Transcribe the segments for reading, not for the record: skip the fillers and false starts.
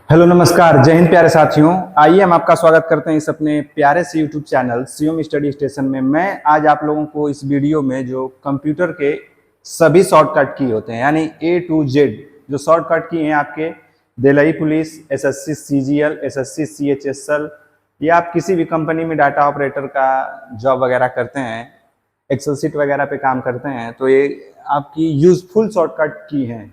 Hello नमस्कार, जय हिंद प्यारे साथियों। आइए हम आपका स्वागत करते हैं इस अपने प्यारे से YouTube channel Shivam study station में। मैं आज आप लोगों को इस वीडियो में जो कंप्यूटर के सभी शॉर्टकट की होते हैं यानी A to Z जो शॉर्टकट की हैं आपके Delhi police, SSC CGL, SSC CHSL या आप किसी भी कंपनी में डाटा ऑपरेटर का जॉब वगैरह करते हैं, एक्सेल सीट वगैरह पे काम करते हैं, तो ये आपकी यूजफुल शॉर्टकट की हैं।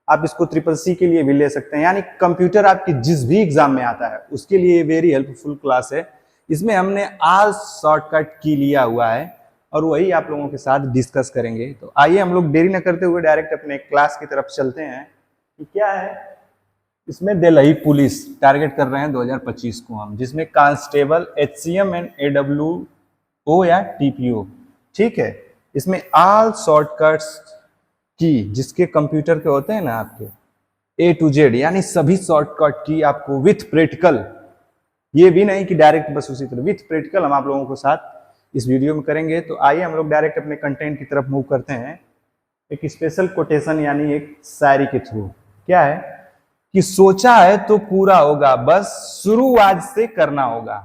आप इसको ट्रिपल सी के लिए भी ले सकते हैं, यानी कंप्यूटर आपकी जिस भी एग्जाम में आता है उसके लिए वेरी हेल्पफुल क्लास है। इसमें हमने आज शॉर्टकट की लिया हुआ है और वही आप लोगों के साथ डिस्कस करेंगे। तो आइए हम लोग देरी न करते हुए डायरेक्ट अपने क्लास की तरफ चलते हैं कि क्या है इसमें। दिल्ली पुलिस टारगेट कर रहे हैं 2025 को हम, जिसमें कांस्टेबल, एचसीएम एंड एडब्ल्यूओ या टीपीओ, ठीक है। इसमें ऑल शॉर्टकट्स की जिसके कंप्यूटर के होते हैं ना आपके A to Z, यानी सभी शॉर्टकट की आपको विथ प्रैक्टिकल, ये भी नहीं कि डायरेक्ट बस उसी तरह, विथ प्रैक्टिकल हम आप लोगों के साथ इस वीडियो में करेंगे। तो आइए हम लोग डायरेक्ट अपने कंटेंट की तरफ मूव करते हैं। एक स्पेशल कोटेशन यानी एक शायरी के थ्रू। क्या है कि सोचा है तो पूरा होगा, बस शुरू आज से करना होगा,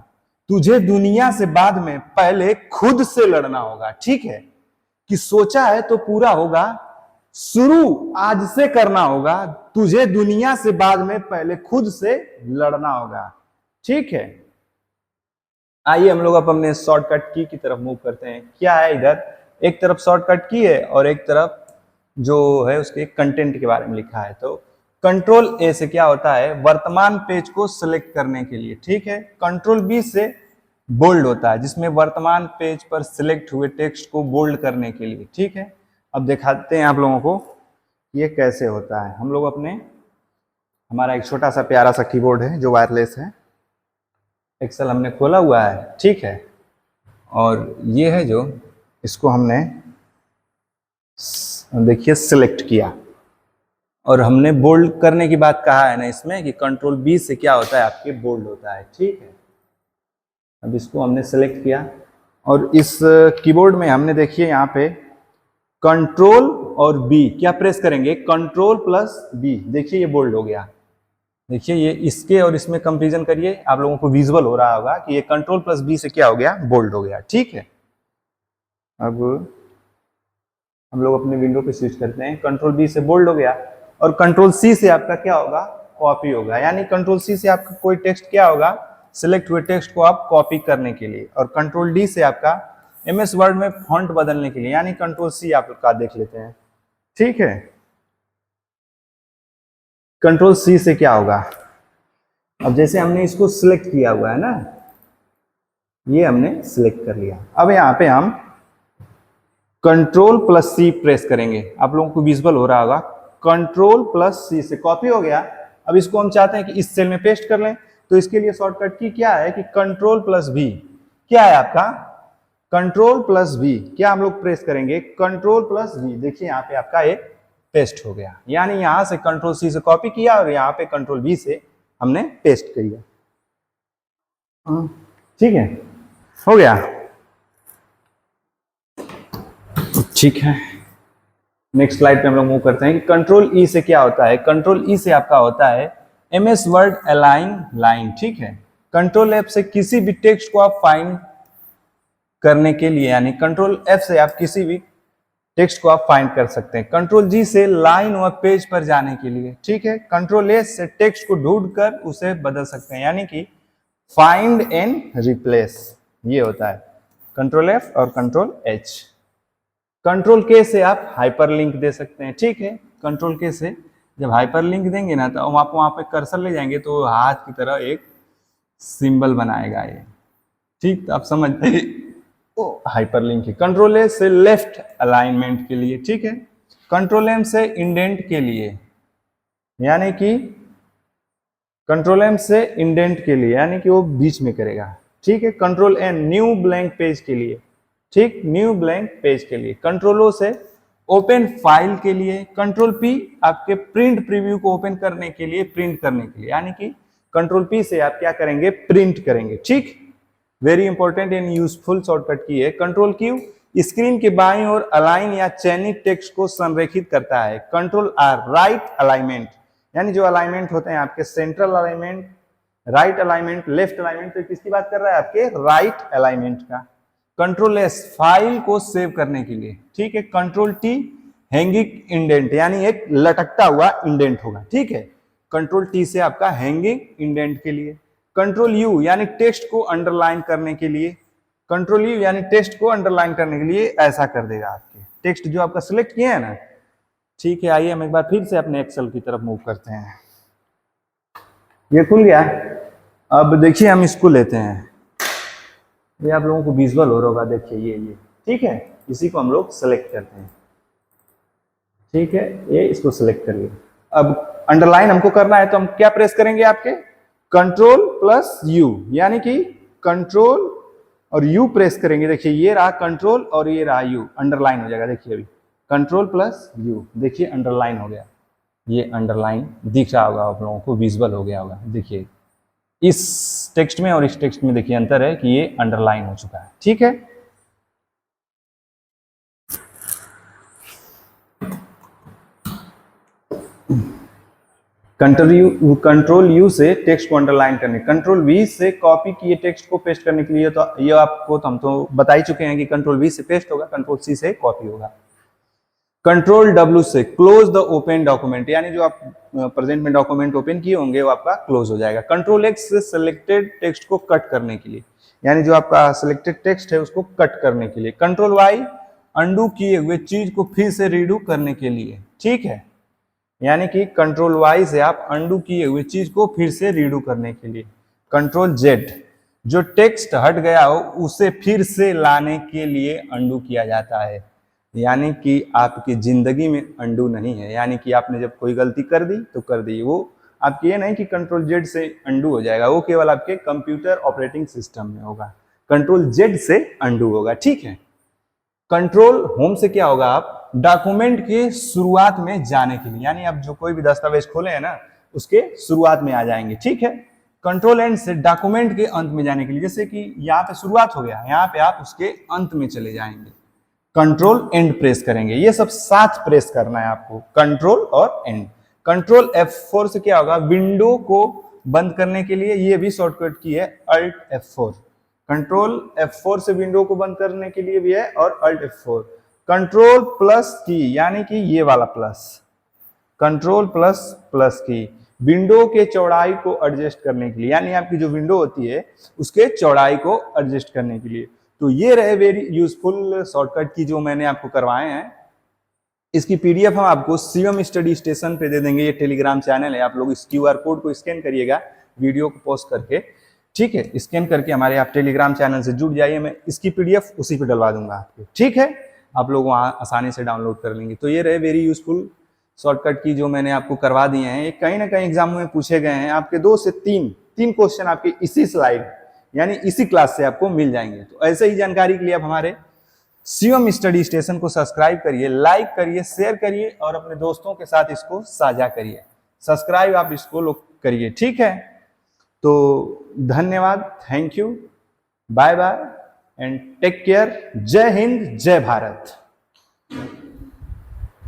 तुझे दुनिया से बाद में पहले खुद से लड़ना होगा। ठीक है कि सोचा है तो पूरा होगा, शुरू आज से करना होगा, तुझे दुनिया से बाद में पहले खुद से लड़ना होगा। ठीक है, आइए हम लोग अब अपने शॉर्टकट की तरफ मूव करते हैं। क्या है इधर, एक तरफ शॉर्टकट की है और एक तरफ जो है उसके कंटेंट के बारे में लिखा है। तो कंट्रोल ए से क्या होता है, वर्तमान पेज को सिलेक्ट करने के लिए। ठीक है, कंट्रोल बी से बोल्ड होता है, जिसमें वर्तमान पेज पर सिलेक्ट हुए टेक्स्ट को बोल्ड करने के लिए। ठीक है, अब दिखाते हैं आप लोगों को ये कैसे होता है। हम लोग हमारा एक छोटा सा प्यारा सा कीबोर्ड है जो वायरलेस है, एक्सेल हमने खोला हुआ है, ठीक है। और ये है जो इसको हमने देखिए सिलेक्ट किया और हमने बोल्ड करने की बात कहा है ना इसमें कि कंट्रोल बी से क्या होता है आपके बोल्ड होता है। ठीक है, अब इसको हमने सेलेक्ट किया और इस कीबोर्ड में हमने देखिए यहाँ पे कंट्रोल और बी क्या प्रेस करेंगे, कंट्रोल प्लस बी। देखिए ये बोल्ड हो गया। देखिए ये इसके और इसमें कंपैरिजन करिए, आप लोगों को विजुअल हो रहा होगा कि ये कंट्रोल प्लस बी से क्या हो गया, बोल्ड हो गया। ठीक है, अब हम लोग अपने विंडो पे स्विच करते हैं। कंट्रोल बी से बोल्ड हो गया और कंट्रोल सी से आपका क्या होगा, कॉपी होगा। यानी कंट्रोल सी से आपका कोई टेक्स्ट क्या होगा, सिलेक्ट हुए टेक्स्ट को आप कॉपी करने के लिए, और कंट्रोल डी से आपका MS वर्ड में फॉन्ट बदलने के लिए, यानी कंट्रोल सी आप लोग का देख लेते हैं। ठीक है, कंट्रोल सी से क्या होगा, अब जैसे हमने इसको सिलेक्ट किया हुआ है ना, ये हमने सिलेक्ट कर लिया। अब यहाँ पे हम कंट्रोल प्लस सी प्रेस करेंगे, आप लोगों को विजुअल हो रहा होगा। कंट्रोल प्लस सी से कॉपी हो गया। अब इसको हम चाहते हैं कि इस सेल में पेस्ट कर लें, तो इसके लिए शॉर्टकट की क्या है कि कंट्रोल प्लस भी, क्या है आपका कंट्रोल प्लस वी, क्या हम लोग प्रेस करेंगे, कंट्रोल प्लस वी। देखिए यहाँ पे आपका ये पेस्ट हो गया, यानी यहाँ से कंट्रोल सी से कॉपी किया और यहाँ पे कंट्रोल वी से हमने पेस्ट किया। ठीक है, हो गया। ठीक है, नेक्स्ट स्लाइड पे हम लोग मूव करते हैं कि कंट्रोल ई से क्या होता है। कंट्रोल ई से आपका होता है MS वर्ड अलाइन लाइन। ठीक है, कंट्रोल F से किसी भी टेक्स्ट को आप फाइंड करने के लिए, यानी कंट्रोल F से आप किसी भी टेक्स्ट को आप फाइंड कर सकते हैं। कंट्रोल G से लाइन व पेज पर जाने के लिए। ठीक है, कंट्रोल S से टेक्स्ट को ढूंढकर उसे बदल सकते हैं, यानी कि फाइंड एंड रिप्लेस, ये होता है कंट्रोल F और कंट्रोल H। कंट्रोल K से आप हाइपरलिंक दे सकते हैं। ठीक है, कंट्रोल K से जब हाइपरलिंक देंगे ना तो आप वहां पे कर्सर ले जाएंगे तो हाथ की तरह एक सिंबल बनाएगा ये। ठीक, तो आप समझ हाइपरलिंक है। कंट्रोल ए से लेफ्ट अलाइनमेंट के लिए। ठीक है, कंट्रोल एम से इंडेंट के लिए, यानी कि कंट्रोल एम से इंडेंट के लिए, यानी कि वो बीच में करेगा। ठीक है, control N new blank page के लिए। ठीक, न्यू ब्लैंक पेज के लिए। कंट्रोल ओ से ओपन फाइल के लिए। कंट्रोल पी आपके प्रिंट प्रीव्यू को ओपन करने के लिए, प्रिंट करने के लिए, यानी कि कंट्रोल पी से आप क्या करेंगे, प्रिंट करेंगे। ठीक, very important and useful shortcut की है। कंट्रोल क्यू स्क्रीन के बाईं ओर अलाइन या चयनित टेक्स्ट को संरेखित करता है। कंट्रोल आर राइट अलाइनमेंट, यानी जो अलाइनमेंट होते हैं आपके central alignment, right alignment, left alignment, तो किसकी बात कर रहा है? आपके राइट अलाइनमेंट का। कंट्रोल एस फाइल को सेव करने के लिए, ठीक है। कंट्रोल टी हैंगिंग इंडेंट, यानी एक लटकता हुआ इंडेंट होगा, ठीक है। कंट्रोल टी से आपका हैंगिंग इंडेंट के लिए। कंट्रोल यू यानी टेक्स्ट को अंडरलाइन करने के लिए। कंट्रोल यू यानी टेक्स्ट को अंडरलाइन करने के लिए ऐसा कर देगा आपके टेक्स्ट जो आपका सिलेक्ट किया है ना, ठीक है। आइए हम एक बार फिर से अपने एक्सेल की तरफ मूव करते हैं। ये खुल गया। अब देखिए हम इसको लेते हैं, ये आप लोगों को विजुअल हो रहा होगा, देखिए ये ठीक है। इसी को हम लोग सेलेक्ट करते हैं, ठीक है। ये इसको सेलेक्ट करिए। अब अंडरलाइन हमको करना है तो हम क्या प्रेस करेंगे? आपके कंट्रोल प्लस यू, यानी कि कंट्रोल और यू प्रेस करेंगे। देखिए ये रहा कंट्रोल और ये रहा यू, अंडरलाइन हो जाएगा। देखिए अभी कंट्रोल प्लस यू, देखिए अंडरलाइन हो गया। ये अंडरलाइन दिख रहा होगा आप लोगों को, विजुअल हो गया होगा। देखिए इस टेक्स्ट में और इस टेक्स्ट में देखिए अंतर है कि ये अंडरलाइन हो चुका है, ठीक है। कंट्रोल यू से टेक्स्ट को अंडरलाइन करने, कंट्रोल वी से कॉपी किए टेक्स्ट को पेस्ट करने के लिए, तो ये आपको तो हम तो बता ही चुके हैं कि कंट्रोल वी से पेस्ट होगा, कंट्रोल सी से कॉपी होगा। कंट्रोल डब्ल्यू से क्लोज द ओपन डॉक्यूमेंट, यानी जो आप प्रेजेंट में डॉक्यूमेंट ओपन किए होंगे वो आपका क्लोज हो जाएगा। कंट्रोल एक्स से सिलेक्टेड टेक्स्ट को कट करने के लिए, यानी जो आपका सिलेक्टेड टेक्स्ट है उसको कट करने के लिए। कंट्रोल वाई अंडू किए हुए चीज को फिर से रीडू करने के लिए, ठीक है। यानी कि कंट्रोल वाई से आप अंडू किए हुए चीज को फिर से रीडू करने के लिए। कंट्रोल जेड जो टेक्स्ट हट गया हो उसे फिर से लाने के लिए अंडू किया जाता है, यानी कि आपकी जिंदगी में अंडू नहीं है, यानी कि आपने जब कोई गलती कर दी तो कर दी, वो आपकी ये नहीं कि कंट्रोल जेड से अंडू हो जाएगा, वो केवल आपके कंप्यूटर ऑपरेटिंग सिस्टम में होगा। कंट्रोल जेड से अंडू होगा, ठीक है। कंट्रोल होम से क्या होगा? आप डॉक्यूमेंट के शुरुआत में जाने के लिए, यानी आप जो कोई भी दस्तावेज खोले हैं ना उसके शुरुआत में आ जाएंगे, ठीक है। कंट्रोल एंड से डॉक्यूमेंट के अंत में जाने के लिए, जैसे कि यहाँ पे शुरुआत हो गया, यहाँ पे आप उसके अंत में चले जाएंगे, कंट्रोल एंड प्रेस करेंगे। ये सब साथ प्रेस करना है आपको, कंट्रोल और एंड। कंट्रोल F4 से क्या होगा? विंडो को बंद करने के लिए, ये भी शॉर्टकट की है अल्ट F4। कंट्रोल F4 से विंडो को बंद करने के लिए भी है और अल्ट F4। कंट्रोल प्लस की, यानी कि ये वाला प्लस, कंट्रोल प्लस प्लस की विंडो के चौड़ाई को एडजस्ट करने के लिए, यानी आपकी जो विंडो होती है उसके चौड़ाई को एडजस्ट करने के लिए। तो ये रहे वेरी यूजफुल शॉर्टकट की जो मैंने आपको करवाए हैं। इसकी पीडीएफ हम आपको सीएम स्टडी स्टेशन पे दे देंगे, ये टेलीग्राम चैनल है, आप लोग इस क्यूआर कोड को स्कैन करिएगा वीडियो को पॉज करके, ठीक है। स्कैन करके हमारे आप टेलीग्राम चैनल से जुड़ जाइए, मैं इसकी पीडीएफ उसी पे डलवा दूंगा आपको, ठीक है। आप लोग वहाँ आसानी से डाउनलोड कर लेंगे। तो ये रहे वेरी यूजफुल शॉर्टकट की जो मैंने आपको करवा दिए हैं। ये कहीं ना कहीं एग्जाम में पूछे गए हैं, आपके 2 से 3 क्वेश्चन आपके इसी स्लाइड यानी इसी क्लास से आपको मिल जाएंगे। तो ऐसे ही जानकारी के लिए आप हमारे सीएम स्टडी स्टेशन को सब्सक्राइब करिए, लाइक करिए, शेयर करिए और अपने दोस्तों के साथ इसको साझा करिए। सब्सक्राइब आप इसको लोग करिए, ठीक है। तो धन्यवाद, thank you, bye bye and take care. जय हिंद, जय भारत।